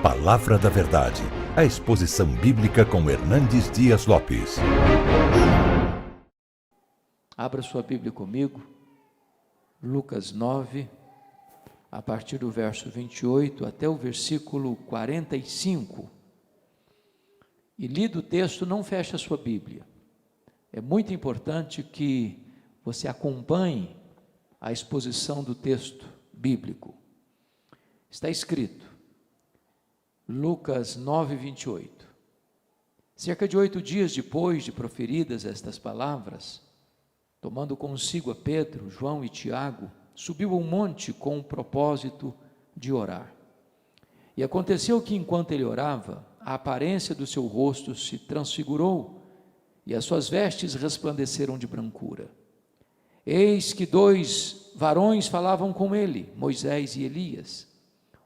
Palavra da Verdade, a exposição bíblica com Hernandes Dias Lopes. Abra sua Bíblia comigo, Lucas 9, a partir do verso 28 até o versículo 45. E lido o texto, não feche a sua Bíblia. É muito importante que você acompanhe a exposição do texto bíblico. Está escrito, Lucas 9, 28. Cerca de 8 dias depois de proferidas estas palavras, tomando consigo a Pedro, João e Tiago, subiu ao monte com o propósito de orar. E aconteceu que, enquanto ele orava, a aparência do seu rosto se transfigurou e as suas vestes resplandeceram de brancura. Eis que 2 varões falavam com ele, Moisés e Elias,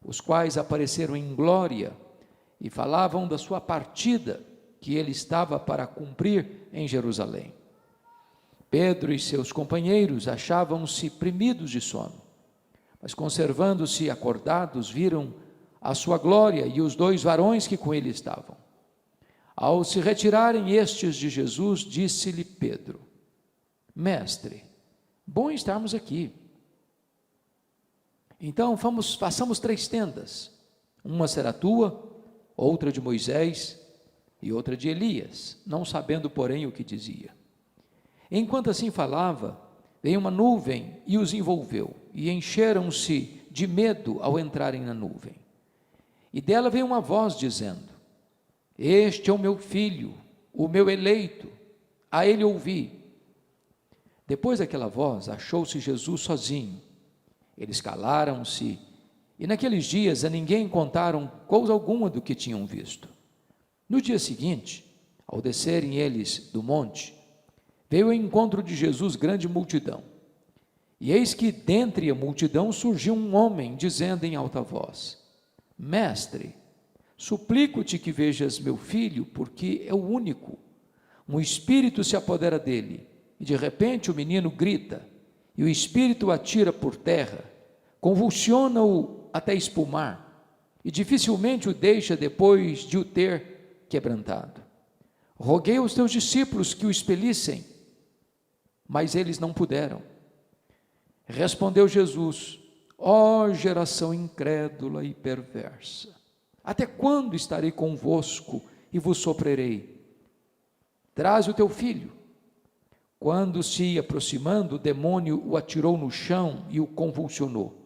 os quais apareceram em glória e falavam da sua partida que ele estava para cumprir em Jerusalém. Pedro e seus companheiros achavam-se primidos de sono, mas conservando-se acordados, viram a sua glória e os 2 varões que com ele estavam. Ao se retirarem estes de Jesus, disse-lhe Pedro: Mestre, bom estarmos aqui. Então façamos 3 tendas, uma será tua, outra de Moisés e outra de Elias, não sabendo, porém, o que dizia. Enquanto assim falava, veio uma nuvem e os envolveu, e encheram-se de medo ao entrarem na nuvem. E dela veio uma voz dizendo: Este é o meu filho, o meu eleito, a ele ouvi. Depois daquela voz, achou-se Jesus sozinho. Eles calaram-se, e naqueles dias a ninguém contaram coisa alguma do que tinham visto. No dia seguinte, ao descerem eles do monte, veio ao encontro de Jesus grande multidão. E eis que dentre a multidão surgiu um homem, dizendo em alta voz: Mestre, suplico-te que vejas meu filho, porque é o único. Um espírito se apodera dele, e de repente o menino grita, e o espírito o atira por terra, convulsiona-o até espumar, e dificilmente o deixa depois de o ter quebrantado. Roguei aos teus discípulos que o expelissem, mas eles não puderam. Respondeu Jesus: Ó geração incrédula e perversa, até quando estarei convosco e vos sofrerei? Traze o teu filho. Quando se ia aproximando, o demônio o atirou no chão e o convulsionou.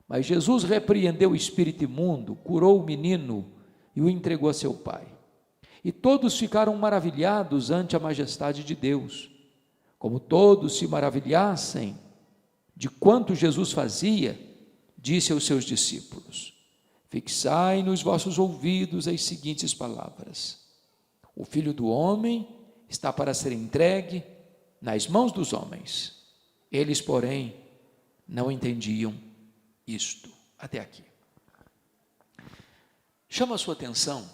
Mas Jesus repreendeu o espírito imundo, curou o menino e o entregou a seu pai. E todos ficaram maravilhados ante a majestade de Deus. Como todos se maravilhassem de quanto Jesus fazia, disse aos seus discípulos: Fixai nos vossos ouvidos as seguintes palavras: O Filho do Homem está para ser entregue nas mãos dos homens. Eles, porém, não entendiam isto. Até aqui. Chama a sua atenção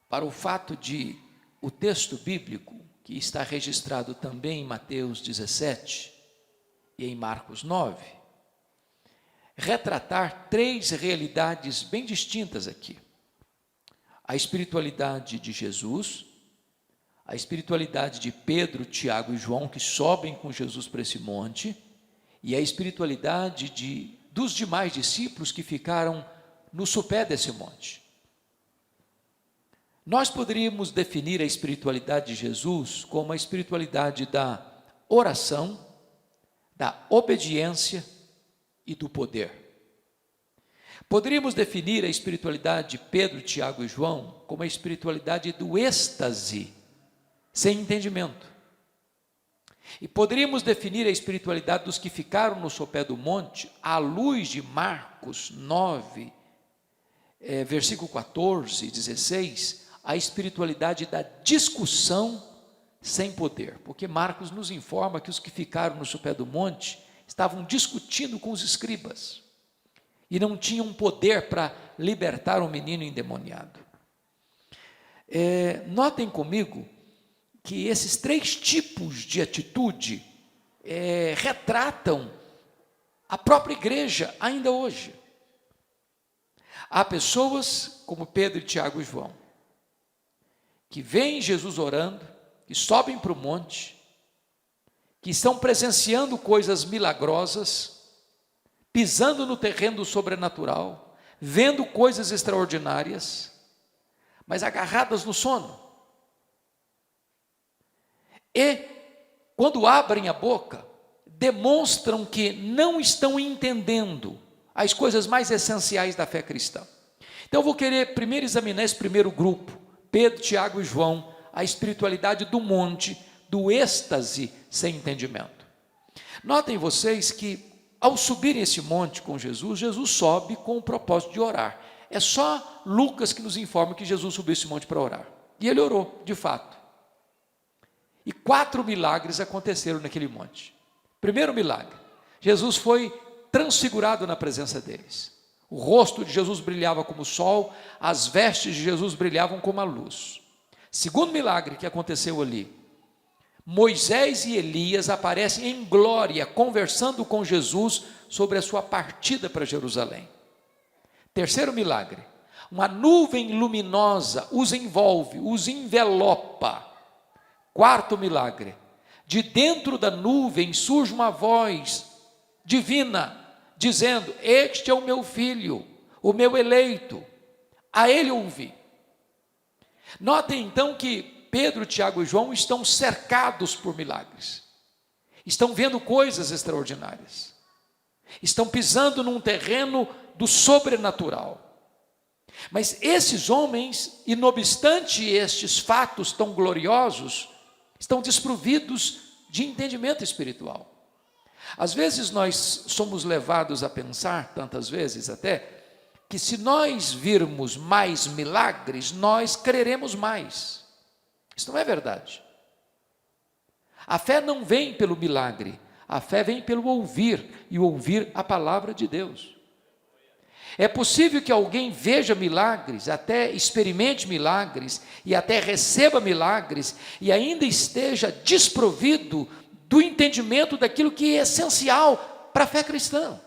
para o fato de o texto bíblico, que está registrado também em Mateus 17 e em Marcos 9, retratar 3 realidades bem distintas aqui: a espiritualidade de Jesus, a espiritualidade de Pedro, Tiago e João, que sobem com Jesus para esse monte, e a espiritualidade dos demais discípulos que ficaram no sopé desse monte. Nós poderíamos definir a espiritualidade de Jesus como a espiritualidade da oração, da obediência e do poder. Poderíamos definir a espiritualidade de Pedro, Tiago e João como a espiritualidade do êxtase, sem entendimento. E poderíamos definir a espiritualidade dos que ficaram no sopé do monte à luz de Marcos 9, versículo 14 e 16, a espiritualidade da discussão sem poder, porque Marcos nos informa que os que ficaram no sopé do monte estavam discutindo com os escribas e não tinham poder para libertar o menino endemoniado. Notem comigo que esses 3 tipos de atitude retratam a própria igreja ainda hoje. Há pessoas como Pedro, Tiago e João, que veem Jesus orando, que sobem para o monte, que estão presenciando coisas milagrosas, pisando no terreno do sobrenatural, vendo coisas extraordinárias, mas agarradas no sono. E, quando abrem a boca, demonstram que não estão entendendo as coisas mais essenciais da fé cristã. Então eu vou querer primeiro examinar esse primeiro grupo, Pedro, Tiago e João, a espiritualidade do monte, do êxtase sem entendimento. Notem vocês que, ao subirem esse monte com Jesus, Jesus sobe com o propósito de orar. É só Lucas que nos informa que Jesus subiu esse monte para orar. E ele orou, de fato. E 4 milagres aconteceram naquele monte. Primeiro milagre, Jesus foi transfigurado na presença deles. O rosto de Jesus brilhava como o sol, as vestes de Jesus brilhavam como a luz. Segundo milagre que aconteceu ali, Moisés e Elias aparecem em glória, conversando com Jesus sobre a sua partida para Jerusalém. Terceiro milagre, uma nuvem luminosa os envolve, os envelopa. Quarto milagre, de dentro da nuvem surge uma voz divina, dizendo: este é o meu filho, o meu eleito, a ele ouvi. Notem então que Pedro, Tiago e João estão cercados por milagres, estão vendo coisas extraordinárias, estão pisando num terreno do sobrenatural. Mas esses homens, e não obstante estes fatos tão gloriosos, estão desprovidos de entendimento espiritual. Às vezes nós somos levados a pensar, tantas vezes até, que se nós virmos mais milagres, nós creremos mais. Isso não é verdade. A fé não vem pelo milagre, a fé vem pelo ouvir, e ouvir a palavra de Deus. É possível que alguém veja milagres, até experimente milagres, e até receba milagres, e ainda esteja desprovido do entendimento daquilo que é essencial para a fé cristã.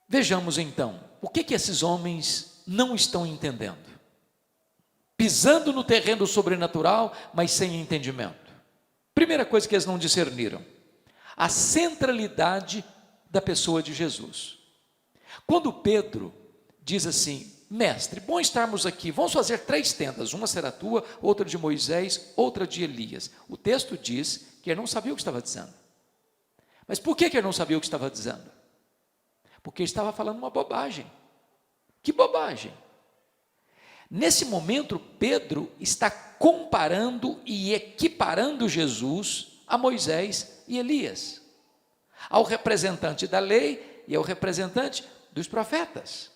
Vejamos então, o que esses homens não estão entendendo? Pisando no terreno sobrenatural, mas sem entendimento. Primeira coisa que eles não discerniram, a centralidade da pessoa de Jesus. Quando Pedro diz assim: mestre, bom estarmos aqui, vamos fazer 3 tendas, uma será tua, outra de Moisés, outra de Elias. O texto diz que ele não sabia o que estava dizendo. Mas por que ele não sabia o que estava dizendo? Porque ele estava falando uma bobagem. Que bobagem? Nesse momento, Pedro está comparando e equiparando Jesus a Moisés e Elias, ao representante da lei e ao representante dos profetas.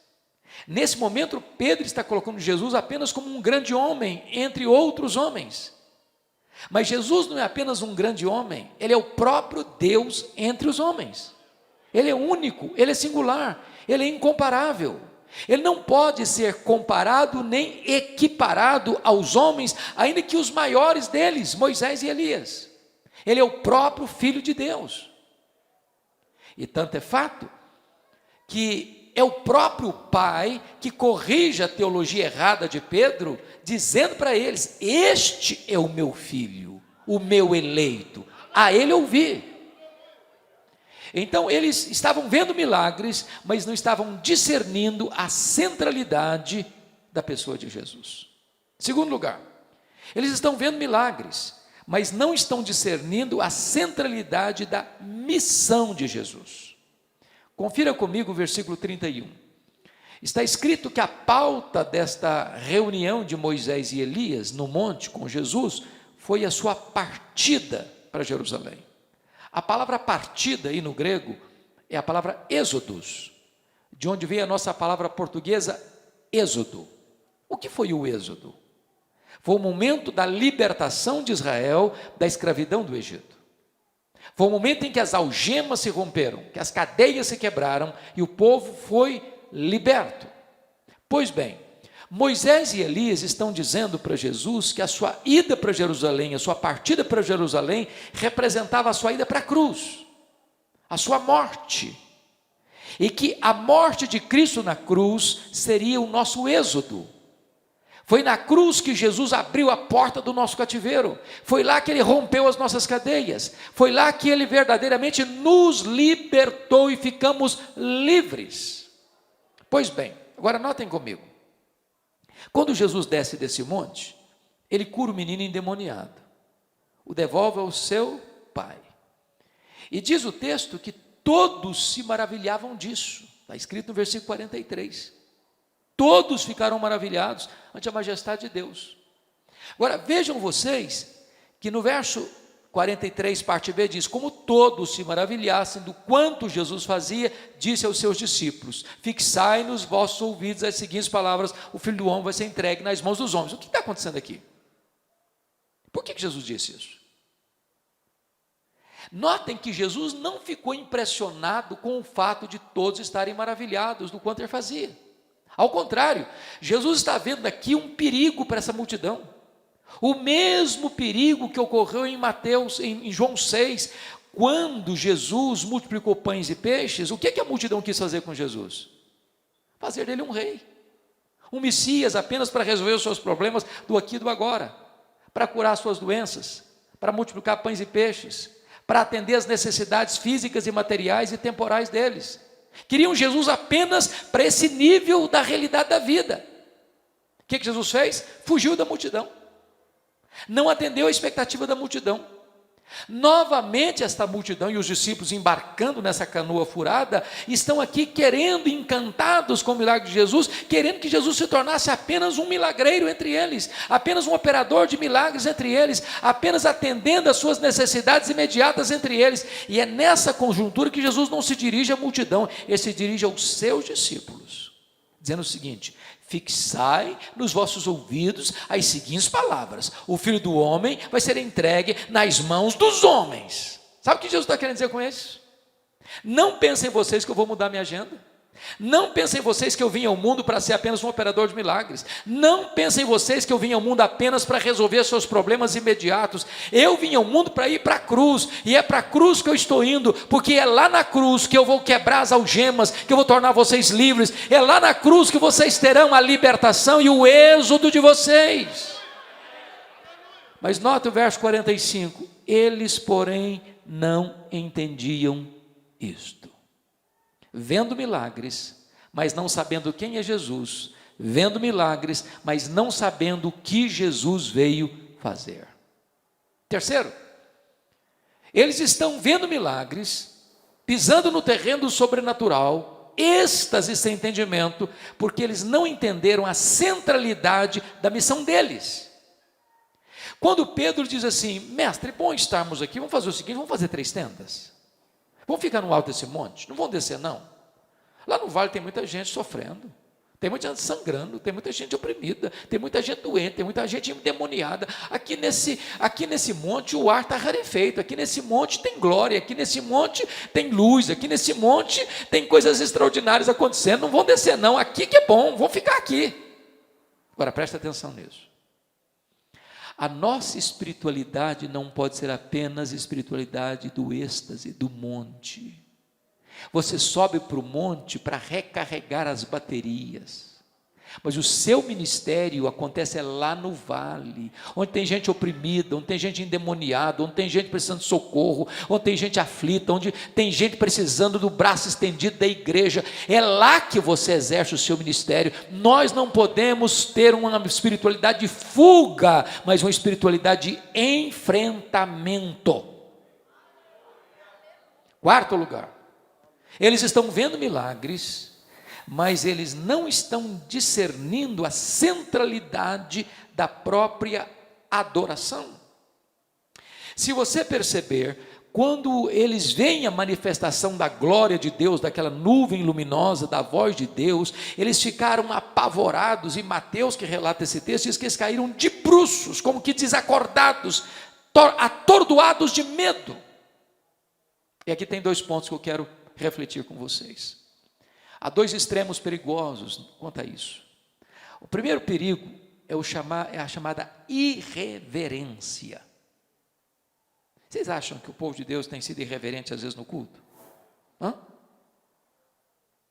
Nesse momento, Pedro está colocando Jesus apenas como um grande homem entre outros homens. Mas Jesus não é apenas um grande homem, ele é o próprio Deus entre os homens. Ele é único, ele é singular, ele é incomparável. Ele não pode ser comparado nem equiparado aos homens, ainda que os maiores deles, Moisés e Elias. Ele é o próprio Filho de Deus. E tanto é fato que é o próprio Pai que corrige a teologia errada de Pedro, dizendo para eles: este é o meu filho, o meu eleito, a ele ouvi. Então eles estavam vendo milagres, mas não estavam discernindo a centralidade da pessoa de Jesus. Segundo lugar, eles estão vendo milagres, mas não estão discernindo a centralidade da missão de Jesus. Confira comigo o versículo 31. Está escrito que a pauta desta reunião de Moisés e Elias no monte com Jesus foi a sua partida para Jerusalém. A palavra partida aí no grego é a palavra êxodos, de onde vem a nossa palavra portuguesa êxodo. O que foi o êxodo? Foi o momento da libertação de Israel da escravidão do Egito. Foi o momento em que as algemas se romperam, que as cadeias se quebraram e o povo foi liberto. Pois bem, Moisés e Elias estão dizendo para Jesus que a sua ida para Jerusalém, a sua partida para Jerusalém, representava a sua ida para a cruz, a sua morte. e que a morte de Cristo na cruz seria o nosso êxodo. Foi na cruz que Jesus abriu a porta do nosso cativeiro, foi lá que Ele rompeu as nossas cadeias, foi lá que Ele verdadeiramente nos libertou e ficamos livres. Pois bem, agora notem comigo, quando Jesus desce desse monte, Ele cura o menino endemoniado, o devolve ao seu pai, e diz o texto que todos se maravilhavam disso, está escrito no versículo 43, todos ficaram maravilhados ante a majestade de Deus. Agora vejam vocês, que no verso 43, parte B, diz: como todos se maravilhassem do quanto Jesus fazia, disse aos seus discípulos: fixai nos vossos ouvidos as seguintes palavras, o Filho do Homem vai ser entregue nas mãos dos homens. O que está acontecendo aqui? Por que Jesus disse isso? Notem que Jesus não ficou impressionado com o fato de todos estarem maravilhados do quanto Ele fazia. Ao contrário, Jesus está vendo aqui um perigo para essa multidão. O mesmo perigo que ocorreu em Mateus, em João 6, quando Jesus multiplicou pães e peixes. O que a multidão quis fazer com Jesus? Fazer dele um rei, um Messias apenas para resolver os seus problemas do aqui e do agora, para curar suas doenças, para multiplicar pães e peixes, para atender as necessidades físicas e materiais e temporais deles. Queriam Jesus apenas para esse nível da realidade da vida. O que Jesus fez? Fugiu da multidão, não atendeu a expectativa da multidão. Novamente esta multidão e os discípulos embarcando nessa canoa furada, estão aqui querendo, encantados com o milagre de Jesus, querendo que Jesus se tornasse apenas um milagreiro entre eles, apenas um operador de milagres entre eles, apenas atendendo às suas necessidades imediatas entre eles. E é nessa conjuntura que Jesus não se dirige à multidão, Ele se dirige aos seus discípulos, dizendo o seguinte: fixai nos vossos ouvidos as seguintes palavras, o Filho do Homem vai ser entregue nas mãos dos homens. Sabe o que Jesus está querendo dizer com isso? Não pensem vocês que eu vou mudar minha agenda, não pensem vocês que eu vim ao mundo para ser apenas um operador de milagres, não pensem vocês que eu vim ao mundo apenas para resolver seus problemas imediatos. Eu vim ao mundo para ir para a cruz, e é para a cruz que eu estou indo, porque é lá na cruz que eu vou quebrar as algemas, que eu vou tornar vocês livres, é lá na cruz que vocês terão a libertação e o êxodo de vocês. Mas nota o verso 45, eles porém não entendiam isto. Vendo milagres, mas não sabendo quem é Jesus, vendo milagres, mas não sabendo o que Jesus veio fazer. Terceiro, eles estão vendo milagres, pisando no terreno do sobrenatural, êxtase sem entendimento, porque eles não entenderam a centralidade da missão deles. Quando Pedro diz assim: mestre, é bom estarmos aqui, vamos fazer o seguinte, vamos fazer 3 tendas. Vamos ficar no alto desse monte? Não vão descer não? Lá no vale tem muita gente sofrendo, tem muita gente sangrando, tem muita gente oprimida, tem muita gente doente, tem muita gente endemoniada. Aqui nesse monte o ar está rarefeito, aqui nesse monte tem glória, aqui nesse monte tem luz, aqui nesse monte tem coisas extraordinárias acontecendo. Não vão descer não, aqui que é bom, vão ficar aqui. Agora presta atenção nisso. A nossa espiritualidade não pode ser apenas espiritualidade do êxtase, do monte. Você sobe para o monte para recarregar as baterias, mas o seu ministério acontece lá no vale, onde tem gente oprimida, onde tem gente endemoniada, onde tem gente precisando de socorro, onde tem gente aflita, onde tem gente precisando do braço estendido da igreja. É lá que você exerce o seu ministério. Nós não podemos ter uma espiritualidade de fuga, mas uma espiritualidade de enfrentamento. Quarto lugar, eles estão vendo milagres, mas eles não estão discernindo a centralidade da própria adoração. Se você perceber, quando eles veem a manifestação da glória de Deus, daquela nuvem luminosa, da voz de Deus, eles ficaram apavorados, e Mateus, que relata esse texto, diz que eles caíram de bruços, como que desacordados, atordoados de medo. E aqui tem 2 pontos que eu quero refletir com vocês. Há 2 extremos perigosos quanto a isso. O primeiro perigo é a chamada irreverência. Vocês acham que o povo de Deus tem sido irreverente às vezes no culto?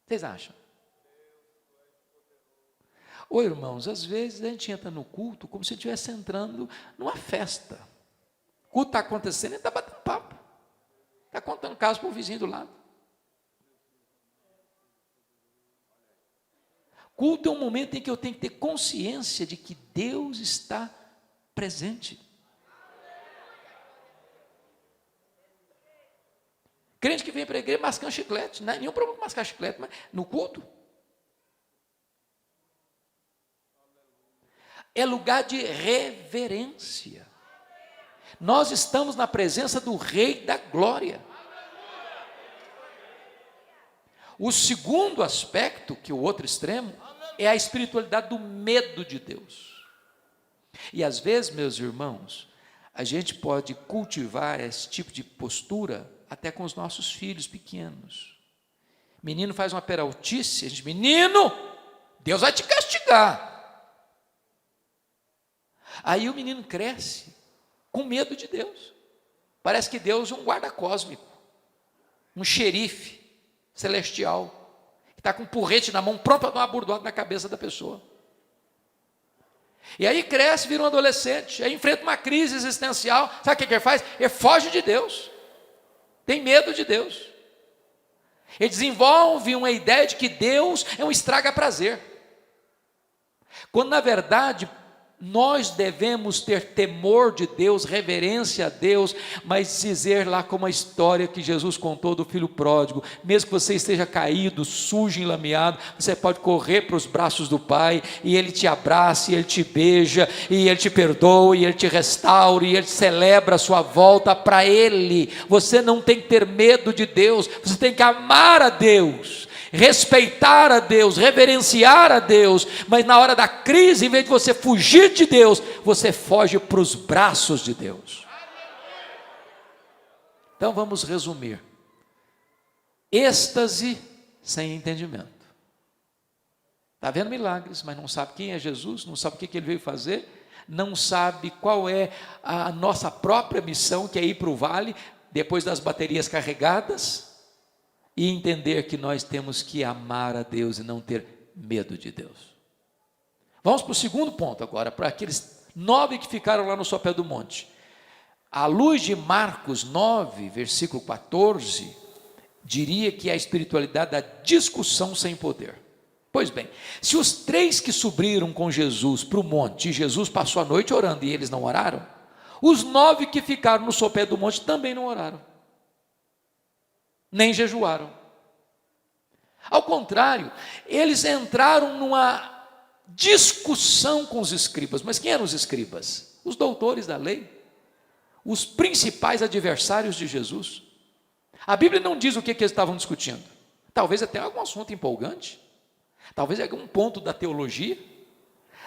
Vocês acham? Ô irmãos, às vezes a gente entra no culto como se estivesse entrando numa festa. O culto está acontecendo e está batendo papo. Está contando caso para o vizinho do lado. Culto é um momento em que eu tenho que ter consciência de que Deus está presente. Crente que vem para a igreja mascando chiclete, não é nenhum problema mascar chiclete, mas no culto é lugar de reverência. Nós estamos na presença do Rei da Glória. O segundo aspecto, que é o outro extremo, é a espiritualidade do medo de Deus. E às vezes, meus irmãos, a gente pode cultivar esse tipo de postura até com os nossos filhos pequenos. Menino faz uma peraltice, a gente, menino, Deus vai te castigar. Aí o menino cresce com medo de Deus. Parece que Deus é um guarda cósmico, um xerife celestial, que está com um porrete na mão, pronto para dar uma burdoada na cabeça da pessoa. E aí cresce, vira um adolescente, aí enfrenta uma crise existencial. Sabe o que ele faz? Ele foge de Deus, tem medo de Deus. Ele desenvolve uma ideia de que Deus é um estraga-prazer, quando na verdade nós devemos ter temor de Deus, reverência a Deus, mas dizer lá como a história que Jesus contou do filho pródigo, mesmo que você esteja caído, sujo, enlameado, você pode correr para os braços do Pai, e Ele te abraça, e Ele te beija, e Ele te perdoa, e Ele te restaura, e Ele celebra a sua volta para Ele. Você não tem que ter medo de Deus, você tem que amar a Deus, respeitar a Deus, reverenciar a Deus, mas na hora da crise, em vez de você fugir de Deus, você foge para os braços de Deus. Então vamos resumir: êxtase sem entendimento. Está vendo milagres, mas não sabe quem é Jesus, não sabe o que ele veio fazer, não sabe qual é a nossa própria missão, que é ir para o vale, depois das baterias carregadas, e entender que nós temos que amar a Deus e não ter medo de Deus. Vamos para o segundo ponto agora, para aqueles 9 que ficaram lá no sopé do monte. À luz de Marcos 9, versículo 14, diria que é a espiritualidade da discussão sem poder. Pois bem, se os 3 que subiram com Jesus para o monte, e Jesus passou a noite orando e eles não oraram, os 9 que ficaram no sopé do monte também não oraram, nem jejuaram. Ao contrário, eles entraram numa discussão com os escribas. Mas quem eram os escribas? Os doutores da lei, os principais adversários de Jesus. A Bíblia não diz o que eles estavam discutindo. Talvez até algum assunto empolgante, talvez algum ponto da teologia,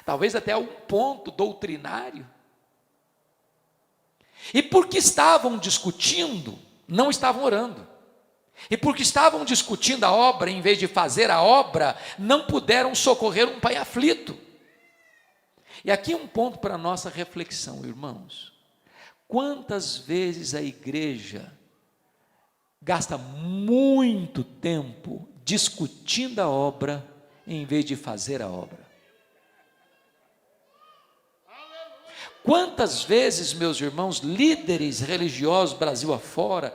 talvez até algum ponto doutrinário. E porque estavam discutindo, não estavam orando. E porque estavam discutindo a obra, em vez de fazer a obra, não puderam socorrer um pai aflito. E aqui um ponto para a nossa reflexão, irmãos. Quantas vezes a igreja gasta muito tempo discutindo a obra, em vez de fazer a obra? Quantas vezes, meus irmãos, líderes religiosos Brasil afora,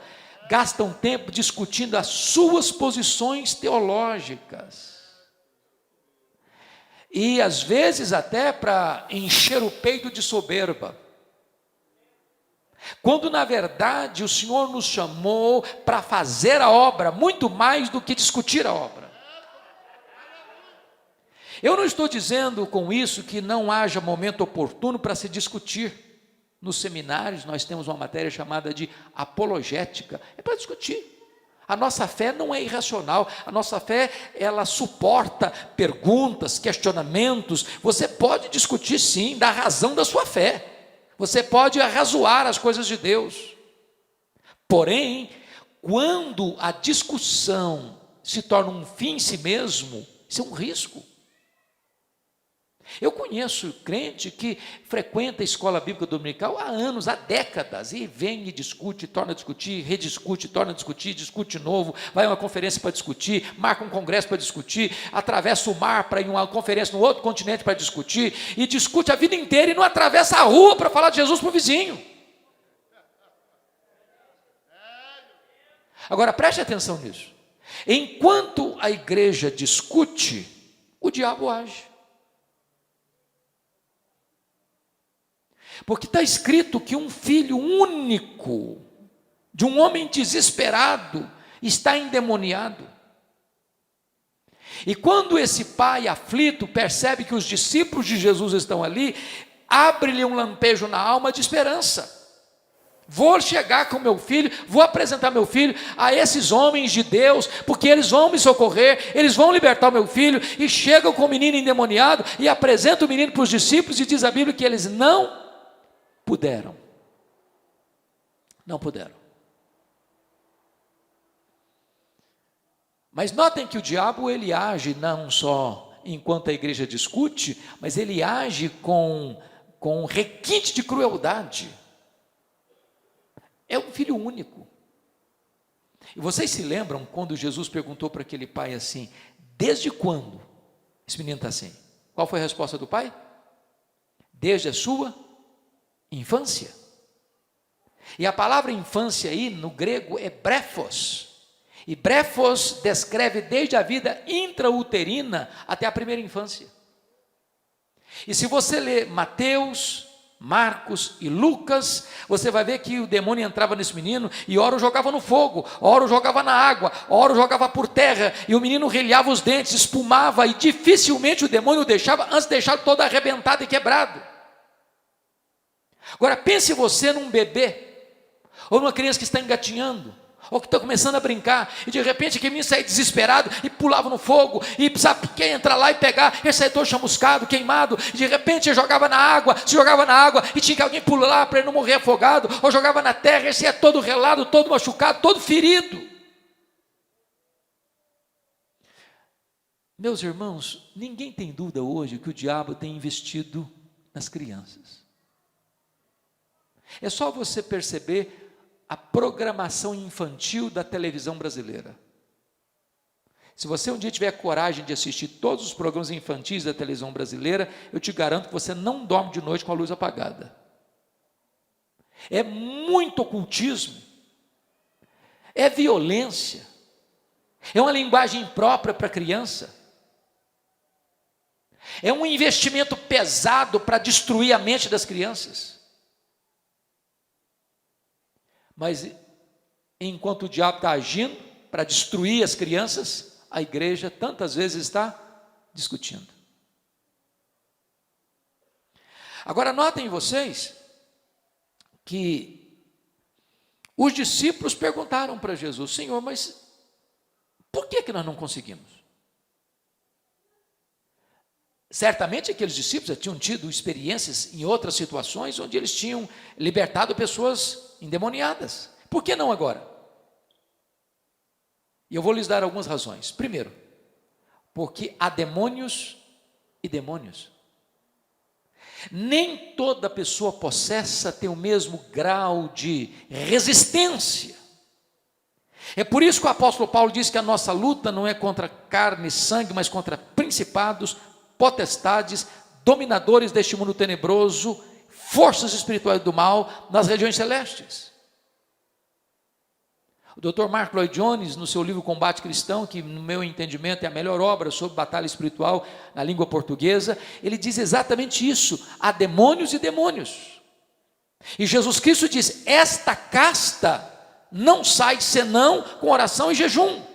gastam tempo discutindo as suas posições teológicas, e às vezes até para encher o peito de soberba, quando na verdade o Senhor nos chamou para fazer a obra, muito mais do que discutir a obra. Eu não estou dizendo com isso que não haja momento oportuno para se discutir. Nos seminários nós temos uma matéria chamada de apologética, é para discutir. A nossa fé não é irracional, a nossa fé, ela suporta perguntas, questionamentos. Você pode discutir sim, da razão da sua fé, você pode arrazoar as coisas de Deus. Porém, quando a discussão se torna um fim em si mesmo, isso é um risco. Eu conheço crente que frequenta a escola bíblica dominical há anos, há décadas, e vem e discute, torna a discutir, rediscute, torna a discutir, discute de novo, vai a uma conferência para discutir, marca um congresso para discutir, atravessa o mar para ir a uma conferência no outro continente para discutir, e discute a vida inteira e não atravessa a rua para falar de Jesus para o vizinho. Agora preste atenção nisso. Enquanto a igreja discute, o diabo age. Porque está escrito que um filho único de um homem desesperado está endemoniado. E quando esse pai aflito percebe que os discípulos de Jesus estão ali, abre-lhe um lampejo na alma de esperança. Vou chegar com meu filho, vou apresentar meu filho a esses homens de Deus, porque eles vão me socorrer, eles vão libertar o meu filho. E chegam com o menino endemoniado e apresentam o menino para os discípulos, e diz a Bíblia que eles não puderam. Não puderam. Mas notem que o diabo, ele age não só enquanto a igreja discute, mas ele age com um requinte de crueldade. É um filho único. E vocês se lembram quando Jesus perguntou para aquele pai assim: desde quando esse menino está assim? Qual foi a resposta do pai? Desde a sua infância. E a palavra infância aí no grego é brefos. E brefos descreve desde a vida intrauterina até a primeira infância. E se você ler Mateus, Marcos e Lucas, você vai ver que o demônio entrava nesse menino e ora o jogava no fogo, ora o jogava na água, ora o jogava por terra, e o menino relhava os dentes, espumava, e dificilmente o demônio o deixava, antes de deixar todo arrebentado e quebrado. Agora pense você num bebê, ou numa criança que está engatinhando, ou que está começando a brincar, e de repente aquele menino saía desesperado, e pulava no fogo, e sabe quem entrar lá e pegar, ele saía todo chamuscado, queimado, e de repente ele jogava na água, se jogava na água, e tinha que alguém pular lá para ele não morrer afogado, ou jogava na terra, ele saía todo relado, todo machucado, todo ferido. Meus irmãos, ninguém tem dúvida hoje que o diabo tem investido nas crianças. É só você perceber a programação infantil da televisão brasileira. Se você um dia tiver coragem de assistir todos os programas infantis da televisão brasileira, eu te garanto que você não dorme de noite com a luz apagada. É muito ocultismo, é violência, é uma linguagem própria para criança, é um investimento pesado para destruir a mente das crianças. Mas enquanto o diabo está agindo para destruir as crianças, a igreja tantas vezes está discutindo. Agora notem vocês que os discípulos perguntaram para Jesus: Senhor, mas por que nós não conseguimos? Certamente aqueles discípulos já tinham tido experiências em outras situações onde eles tinham libertado pessoas endemoniadas. Por que não agora? E eu vou lhes dar algumas razões. Primeiro, porque há demônios e demônios. Nem toda pessoa possessa tem o mesmo grau de resistência. É por isso que o apóstolo Paulo diz que a nossa luta não é contra carne e sangue, mas contra principados, potestades, dominadores deste mundo tenebroso, forças espirituais do mal nas regiões celestes. O Dr. Mark Lloyd Jones, no seu livro Combate Cristão, que no meu entendimento é a melhor obra sobre batalha espiritual na língua portuguesa, ele diz exatamente isso: há demônios e demônios. E Jesus Cristo diz: esta casta não sai senão com oração e jejum.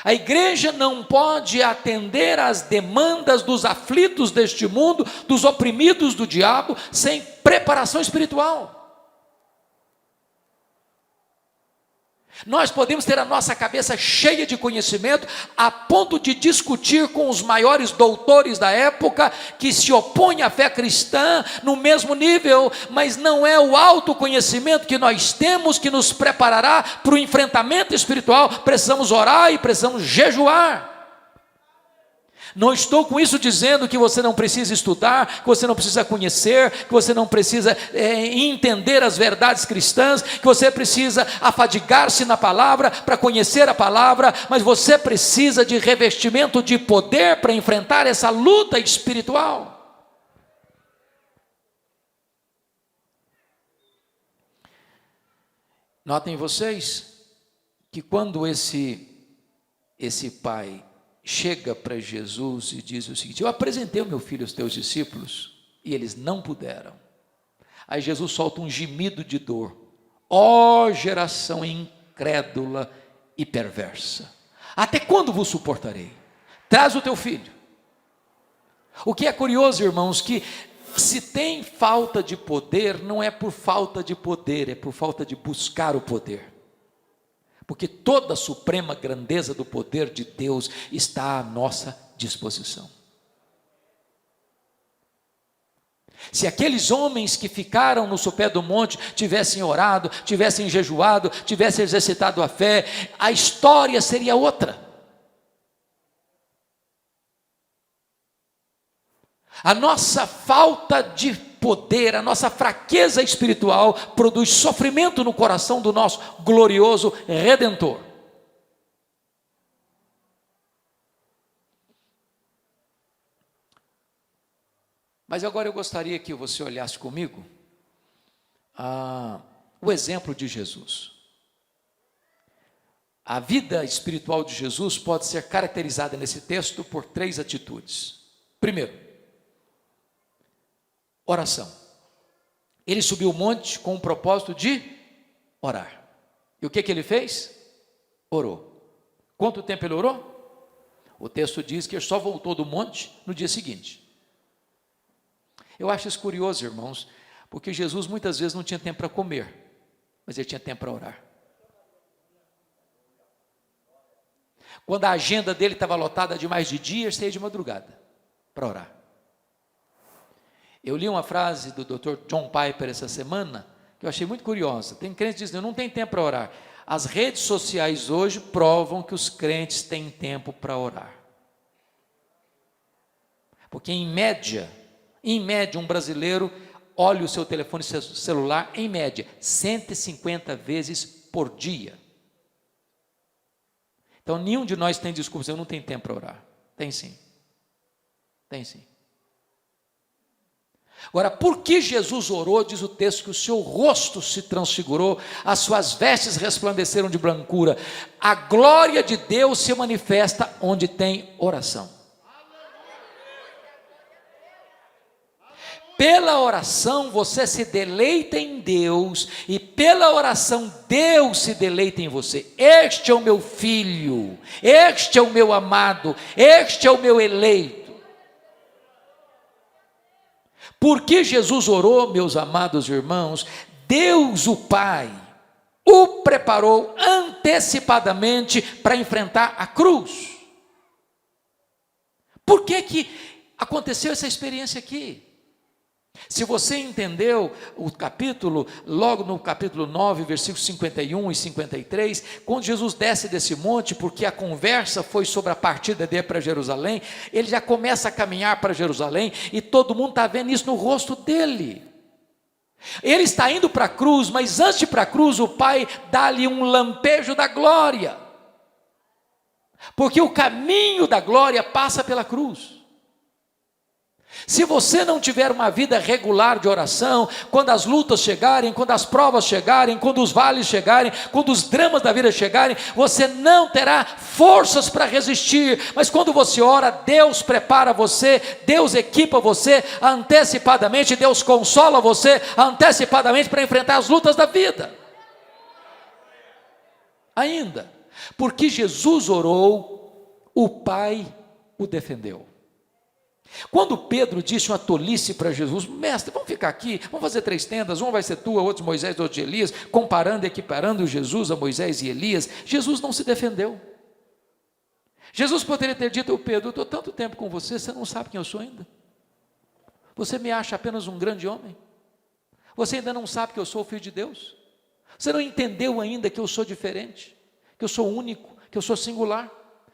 A igreja não pode atender às demandas dos aflitos deste mundo, dos oprimidos do diabo, sem preparação espiritual. Nós podemos ter a nossa cabeça cheia de conhecimento, a ponto de discutir com os maiores doutores da época, que se opõem à fé cristã no mesmo nível, mas não é o autoconhecimento que nós temos que nos preparará para o enfrentamento espiritual. Precisamos orar e precisamos jejuar. Não estou com isso dizendo que você não precisa estudar, que você não precisa conhecer, que você não precisa entender as verdades cristãs, que você precisa afadigar-se na palavra para conhecer a palavra, mas você precisa de revestimento de poder para enfrentar essa luta espiritual. Notem vocês que quando esse pai chega para Jesus e diz o seguinte: eu apresentei o meu filho aos teus discípulos e eles não puderam. Aí Jesus solta um gemido de dor. Ó geração incrédula e perversa, até quando vos suportarei? Traz o teu filho. O que é curioso, irmãos, que se tem falta de poder, não é por falta de poder, é por falta de buscar o poder. Porque toda a suprema grandeza do poder de Deus está à nossa disposição. Se aqueles homens que ficaram no sopé do monte tivessem orado, tivessem jejuado, tivessem exercitado a fé, a história seria outra. A nossa falta de poder, a nossa fraqueza espiritual produz sofrimento no coração do nosso glorioso Redentor. Mas agora eu gostaria que você olhasse comigo o exemplo de Jesus. A vida espiritual de Jesus pode ser caracterizada nesse texto por 3 atitudes. Primeiro, oração. Ele subiu o monte com o propósito de orar. E o que ele fez? Orou. Quanto tempo ele orou? O texto diz que ele só voltou do monte no dia seguinte. Eu acho isso curioso, irmãos, porque Jesus muitas vezes não tinha tempo para comer, mas ele tinha tempo para orar. Quando a agenda dele estava lotada de mais de dias, saía de madrugada para orar. Eu li uma frase do Dr. John Piper essa semana, que eu achei muito curiosa. Tem crentes que dizem: não tem tempo para orar. As redes sociais hoje provam que os crentes têm tempo para orar. Porque em média, um brasileiro olha o seu telefone celular, em média, 150 vezes por dia. Então, nenhum de nós tem desculpa: eu não tenho tempo para orar. Tem sim. Tem sim. Agora, por que Jesus orou? Diz o texto que o seu rosto se transfigurou, as suas vestes resplandeceram de brancura. A glória de Deus se manifesta onde tem oração. Pela oração você se deleita em Deus, e pela oração Deus se deleita em você. Este é o meu filho, este é o meu amado, este é o meu eleito. Porque Jesus orou, meus amados irmãos? Deus o Pai o preparou antecipadamente para enfrentar a cruz. Por que aconteceu essa experiência aqui? Se você entendeu o capítulo, logo no capítulo 9, versículos 51 e 53, quando Jesus desce desse monte, porque a conversa foi sobre a partida dele para Jerusalém, ele já começa a caminhar para Jerusalém, e todo mundo está vendo isso no rosto dele. Ele está indo para a cruz, mas antes de ir para a cruz, o Pai dá-lhe um lampejo da glória, porque o caminho da glória passa pela cruz. Se você não tiver uma vida regular de oração, quando as lutas chegarem, quando as provas chegarem, quando os vales chegarem, quando os dramas da vida chegarem, você não terá forças para resistir. Mas quando você ora, Deus prepara você, Deus equipa você antecipadamente, Deus consola você antecipadamente para enfrentar as lutas da vida. Ainda, porque Jesus orou, o Pai o defendeu. Quando Pedro disse uma tolice para Jesus: mestre, vamos ficar aqui, vamos fazer 3 tendas, uma vai ser tua, outra de Moisés, outra de Elias, comparando e equiparando Jesus a Moisés e Elias, Jesus não se defendeu. Jesus poderia ter dito: Pedro, eu estou tanto tempo com você, você não sabe quem eu sou ainda? Você me acha apenas um grande homem? Você ainda não sabe que eu sou o Filho de Deus? Você não entendeu ainda que eu sou diferente, que eu sou único, que eu sou singular?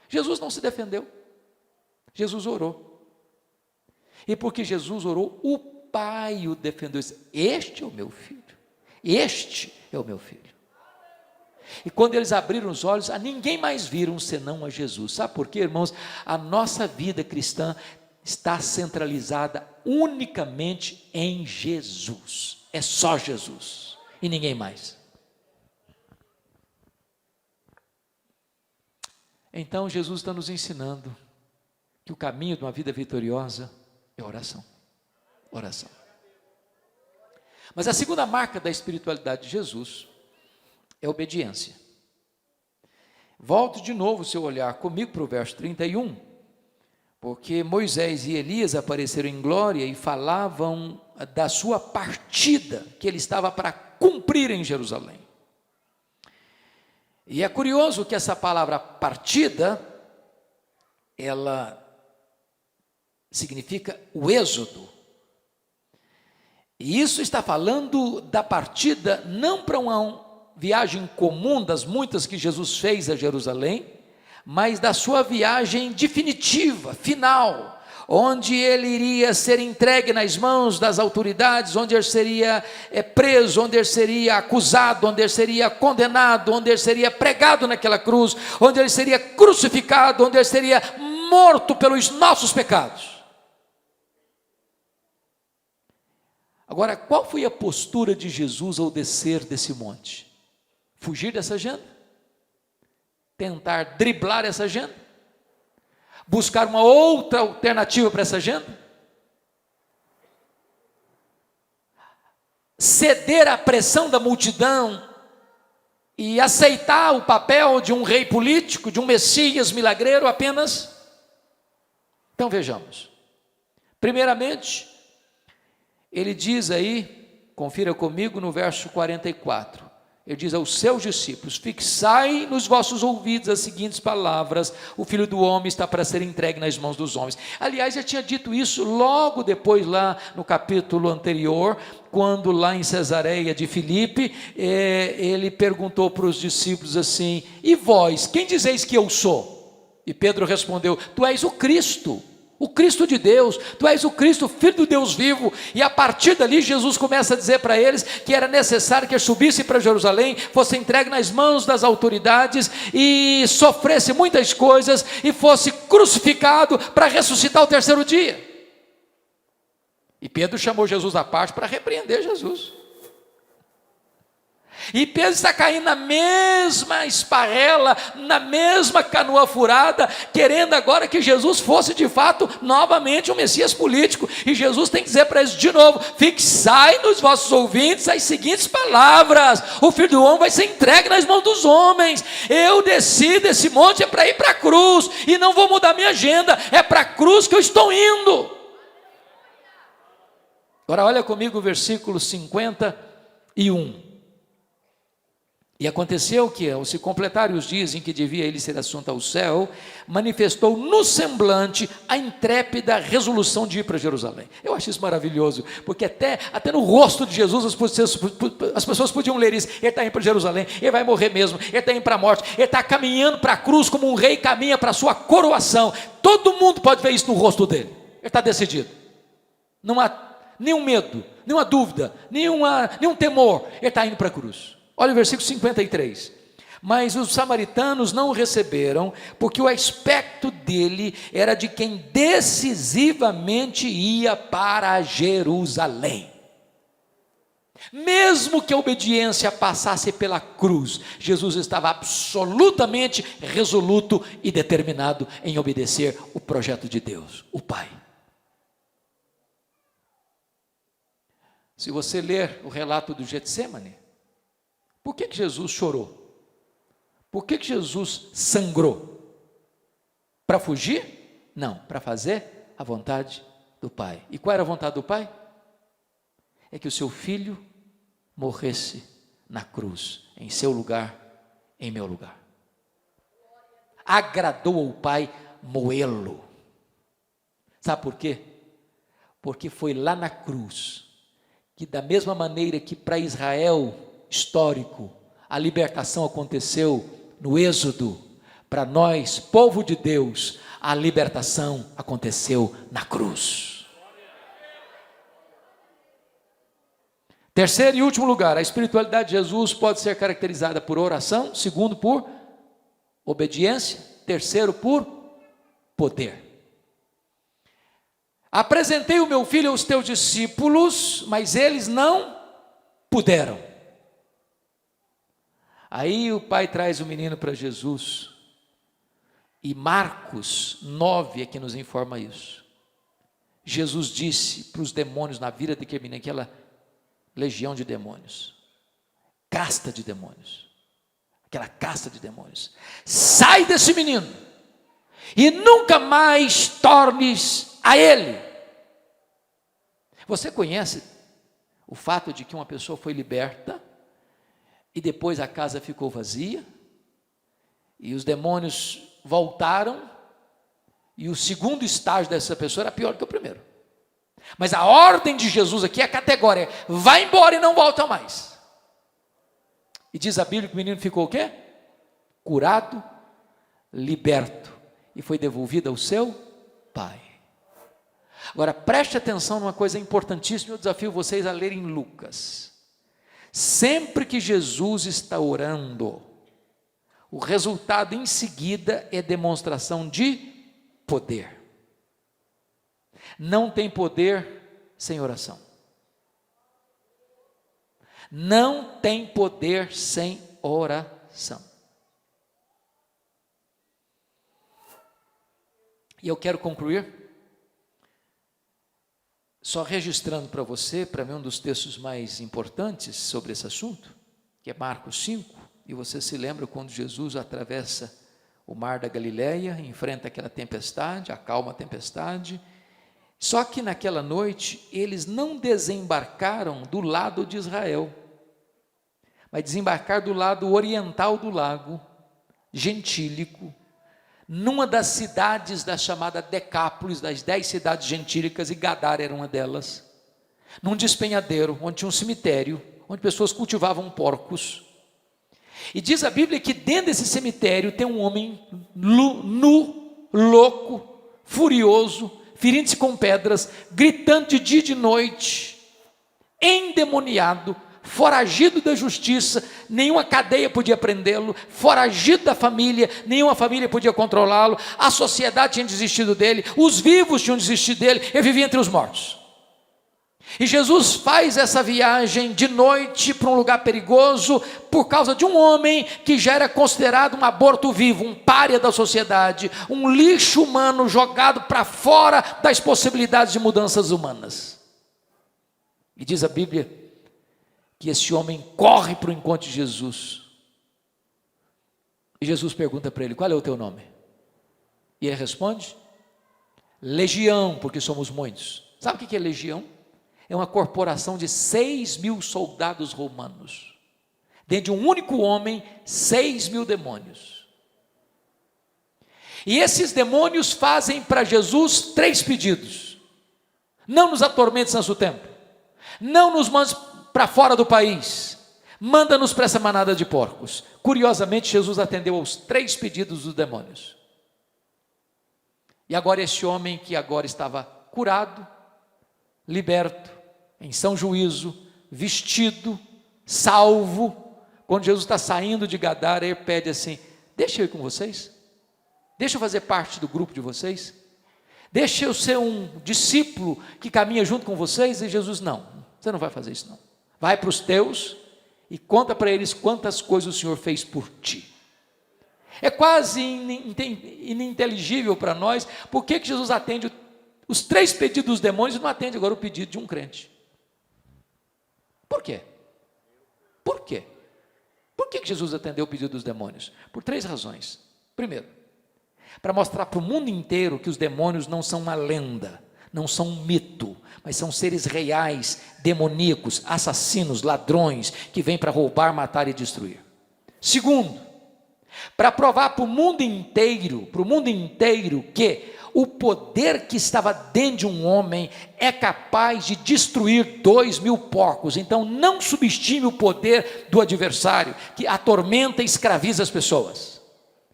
Jesus não se defendeu. Jesus orou. E porque Jesus orou, o Pai o defendeu. Este é o meu filho. Este é o meu filho. E quando eles abriram os olhos, a ninguém mais viram senão a Jesus. Sabe por quê, irmãos? A nossa vida cristã está centralizada unicamente em Jesus. É só Jesus e ninguém mais. Então Jesus está nos ensinando que o caminho de uma vida vitoriosa é oração. Oração. Mas a segunda marca da espiritualidade de Jesus é obediência. Volte de novo o seu olhar comigo para o verso 31, porque Moisés e Elias apareceram em glória e falavam da sua partida, que ele estava para cumprir em Jerusalém. E é curioso que essa palavra partida, ela significa o êxodo. E isso está falando da partida não para uma viagem comum das muitas que Jesus fez a Jerusalém, mas da sua viagem definitiva, final, onde ele iria ser entregue nas mãos das autoridades, onde ele seria preso, onde ele seria acusado, onde ele seria condenado, onde ele seria pregado naquela cruz, onde ele seria crucificado, onde ele seria morto pelos nossos pecados. Agora, qual foi a postura de Jesus ao descer desse monte? Fugir dessa agenda? Tentar driblar essa agenda? Buscar uma outra alternativa para essa agenda? Ceder à pressão da multidão e aceitar o papel de um rei político, de um Messias milagreiro apenas? Então vejamos. Primeiramente, ele diz aí, confira comigo no verso 44, ele diz aos seus discípulos: fixai nos vossos ouvidos as seguintes palavras: o Filho do Homem está para ser entregue nas mãos dos homens. Aliás, já tinha dito isso logo depois, lá no capítulo anterior, quando lá em Cesareia de Filipe, ele perguntou para os discípulos assim: e vós, quem dizeis que eu sou? E Pedro respondeu: tu és o Cristo de Deus, tu és o Cristo, Filho do Deus vivo. E a partir dali Jesus começa a dizer para eles que era necessário que ele subisse para Jerusalém, fosse entregue nas mãos das autoridades e sofresse muitas coisas e fosse crucificado para ressuscitar ao terceiro dia. E Pedro chamou Jesus à parte para repreender Jesus. E Pedro está caindo na mesma esparrela, na mesma canoa furada, querendo agora que Jesus fosse de fato novamente um Messias político. E Jesus tem que dizer para eles de novo: fixai nos vossos ouvidos as seguintes palavras: o Filho do Homem vai ser entregue nas mãos dos homens. Eu desci desse monte para ir para a cruz, e não vou mudar minha agenda, é para a cruz que eu estou indo. Agora olha comigo o versículo 51. E aconteceu que, ao se completarem os dias em que devia ele ser assunto ao céu, manifestou no semblante a intrépida resolução de ir para Jerusalém. Eu acho isso maravilhoso, porque até no rosto de Jesus as pessoas podiam ler isso: ele está indo para Jerusalém, ele vai morrer mesmo, ele está indo para a morte, ele está caminhando para a cruz como um rei caminha para a sua coroação. Todo mundo pode ver isso no rosto dele. Ele está decidido, não há nenhum medo, nenhuma dúvida, nenhum temor, ele está indo para a cruz. Olha o versículo 53. Mas os samaritanos não o receberam, porque o aspecto dele era de quem decisivamente ia para Jerusalém. Mesmo que a obediência passasse pela cruz, Jesus estava absolutamente resoluto e determinado em obedecer o projeto de Deus, o Pai. Se você ler o relato do Getsêmani, por que Jesus chorou? Por que Jesus sangrou? Para fugir? Não, para fazer a vontade do Pai. E qual era a vontade do Pai? É que o seu filho morresse na cruz, em seu lugar, em meu lugar. Agradou ao Pai moê-lo. Sabe por quê? Porque foi lá na cruz que, da mesma maneira que para Israel histórico a libertação aconteceu no Êxodo, para nós, povo de Deus, a libertação aconteceu na cruz. Terceiro e último lugar, a espiritualidade de Jesus pode ser caracterizada por oração. Segundo, por obediência. Terceiro, por poder. Apresentei o meu filho aos teus discípulos, mas eles não puderam. Aí o pai traz o menino para Jesus, e Marcos 9 é que nos informa isso. Jesus disse para os demônios na vida de Quermina, aquela legião de demônios, casta de demônios, aquela casta de demônios: sai desse menino, e nunca mais tornes a ele. Você conhece o fato de que uma pessoa foi liberta, e depois a casa ficou vazia, e os demônios voltaram, e o segundo estágio dessa pessoa era pior que o primeiro? Mas a ordem de Jesus aqui é categórica: vai embora e não volta mais. E diz a Bíblia que o menino ficou o quê? Curado, liberto, e foi devolvido ao seu pai. Agora preste atenção numa coisa importantíssima, eu desafio vocês a lerem Lucas. Sempre que Jesus está orando, o resultado em seguida é demonstração de poder. Não tem poder sem oração. Não tem poder sem oração. E eu quero concluir só registrando para você, para mim, um dos textos mais importantes sobre esse assunto, que é Marcos 5, e você se lembra quando Jesus atravessa o mar da Galileia, enfrenta aquela tempestade, acalma a tempestade. Só que naquela noite, eles não desembarcaram do lado de Israel, mas desembarcaram do lado oriental do lago, gentílico, numa das cidades da chamada Decápolis, das 10 cidades gentílicas, e Gadara era uma delas, num despenhadeiro, onde tinha um cemitério, onde pessoas cultivavam porcos. E diz a Bíblia que dentro desse cemitério tem um homem nu, louco, furioso, ferindo-se com pedras, gritando de dia e de noite, endemoniado, foragido da justiça, nenhuma cadeia podia prendê-lo, foragido da família, nenhuma família podia controlá-lo, a sociedade tinha desistido dele, os vivos tinham desistido dele, ele vivia entre os mortos. E Jesus faz essa viagem de noite para um lugar perigoso, por causa de um homem que já era considerado um aborto vivo, um pária da sociedade, um lixo humano jogado para fora das possibilidades de mudanças humanas. E diz a Bíblia que esse homem corre para o encontro de Jesus, e Jesus pergunta para ele: qual é o teu nome? E ele responde: Legião, porque somos muitos. Sabe o que é legião? É uma corporação de 6.000 soldados romanos, dentro de um único homem, 6.000 demônios. E esses demônios fazem para Jesus 3 pedidos: não nos atormentes nosso tempo, não nos mandes para fora do país, manda-nos para essa manada de porcos. Curiosamente, Jesus atendeu aos 3 pedidos dos demônios. E agora esse homem que agora estava curado, liberto, em são juízo, vestido, salvo, quando Jesus está saindo de Gadara, ele pede assim: deixa eu ir com vocês, deixa eu fazer parte do grupo de vocês, deixa eu ser um discípulo que caminha junto com vocês. E Jesus: não, você não vai fazer isso não. Vai para os teus e conta para eles quantas coisas o Senhor fez por ti. É quase ininteligível para nós, por que Jesus atende os 3 pedidos dos demônios e não atende agora o pedido de um crente? Por quê? Por quê? Por que Jesus atendeu o pedido dos demônios? Por 3 razões. Primeiro, para mostrar para o mundo inteiro que os demônios não são uma lenda, não são um mito, mas são seres reais, demoníacos, assassinos, ladrões, que vêm para roubar, matar e destruir. Segundo, para provar para o mundo inteiro que o poder que estava dentro de um homem é capaz de destruir 2.000 porcos. Então não subestime o poder do adversário, que atormenta e escraviza as pessoas.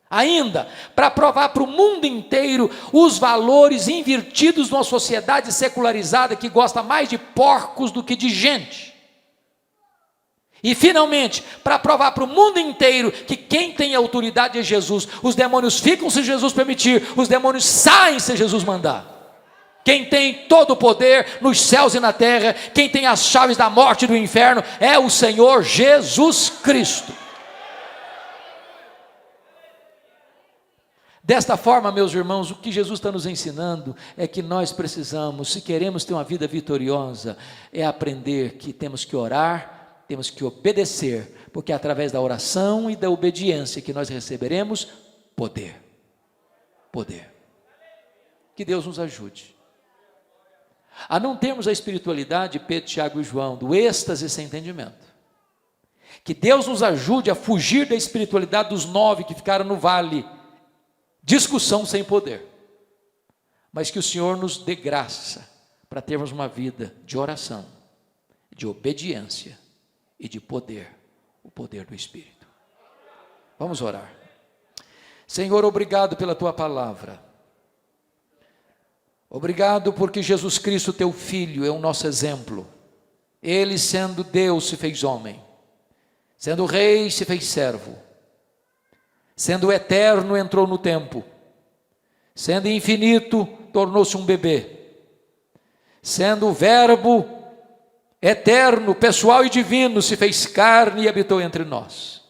Ainda, para provar para o mundo inteiro os valores invertidos numa sociedade secularizada que gosta mais de porcos do que de gente. E finalmente, para provar para o mundo inteiro que quem tem autoridade é Jesus. Os demônios ficam se Jesus permitir, os demônios saem se Jesus mandar. Quem tem todo o poder nos céus e na terra, quem tem as chaves da morte e do inferno, é o Senhor Jesus Cristo. Desta forma, meus irmãos, o que Jesus está nos ensinando é que nós precisamos, se queremos ter uma vida vitoriosa, é aprender que temos que orar, temos que obedecer, porque é através da oração e da obediência que nós receberemos poder. Poder. Que Deus nos ajude a não termos a espiritualidade, Pedro, Tiago e João, do êxtase sem entendimento. Que Deus nos ajude a fugir da espiritualidade dos 9 que ficaram no vale, discussão sem poder, mas que o Senhor nos dê graça para termos uma vida de oração, de obediência e de poder, o poder do Espírito. Vamos orar. Senhor, obrigado pela Tua palavra, obrigado porque Jesus Cristo, Teu Filho, é o nosso exemplo. Ele, sendo Deus, se fez homem, sendo Rei, se fez servo, sendo eterno, entrou no tempo, sendo infinito, tornou-se um bebê, sendo o verbo eterno, pessoal e divino, se fez carne e habitou entre nós.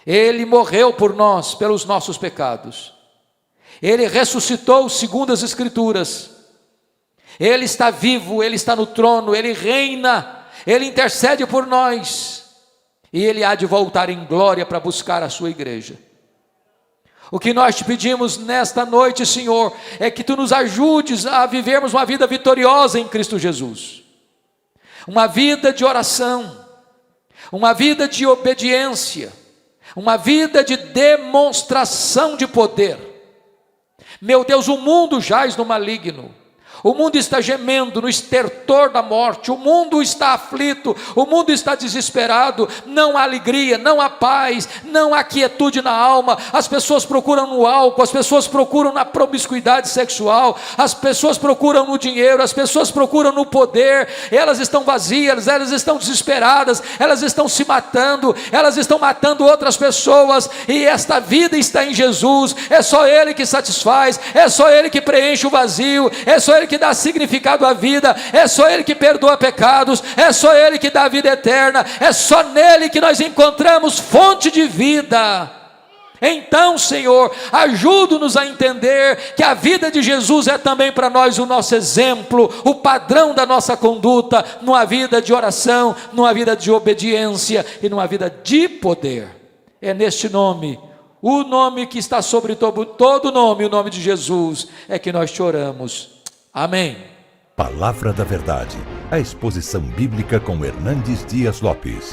Ele morreu por nós, pelos nossos pecados. Ele ressuscitou segundo as Escrituras. Ele está vivo, Ele está no trono, Ele reina, Ele intercede por nós. E Ele há de voltar em glória para buscar a sua igreja. O que nós te pedimos nesta noite, Senhor, é que Tu nos ajudes a vivermos uma vida vitoriosa em Cristo Jesus. Uma vida de oração, uma vida de obediência, uma vida de demonstração de poder. Meu Deus, o mundo jaz no maligno. O mundo está gemendo no estertor da morte, o mundo está aflito, o mundo está desesperado, não há alegria, não há paz, não há quietude na alma. As pessoas procuram no álcool, as pessoas procuram na promiscuidade sexual, as pessoas procuram no dinheiro, as pessoas procuram no poder. Elas estão vazias, elas estão desesperadas, elas estão se matando, elas estão matando outras pessoas, e esta vida está em Jesus. É só Ele que satisfaz, é só Ele que preenche o vazio, é só Ele que dá significado à vida, é só Ele que perdoa pecados, é só Ele que dá vida eterna, é só nele que nós encontramos fonte de vida. Então, Senhor, ajuda-nos a entender que a vida de Jesus é também para nós o nosso exemplo, o padrão da nossa conduta, numa vida de oração, numa vida de obediência e numa vida de poder. É neste nome, o nome que está sobre todo nome, o nome de Jesus, é que nós te oramos. Amém. Palavra da Verdade, a exposição bíblica com Hernandes Dias Lopes.